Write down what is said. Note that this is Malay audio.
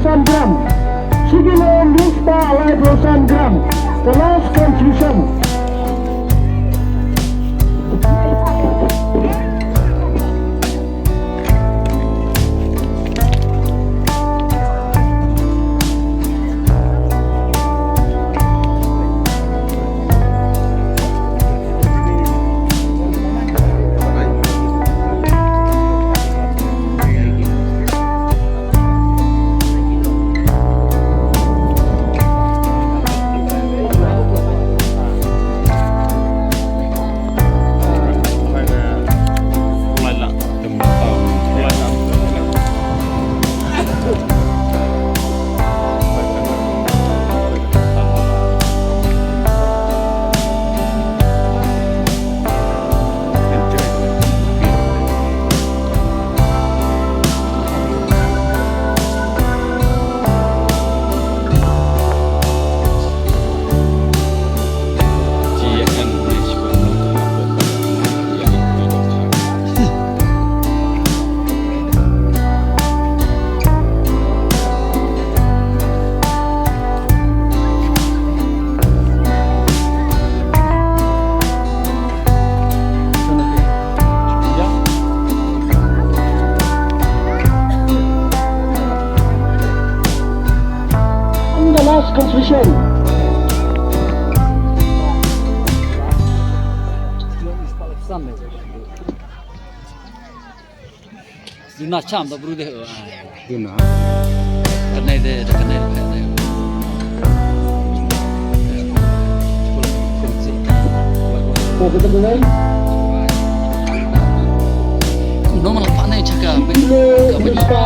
10 gram. Sigilo lista alay 10 gram. The last confusion. Last confusion. Duna cham da bru de Duna. kanai de kanai de Oh, betul betul. normal pa nai chaka Sigilo lista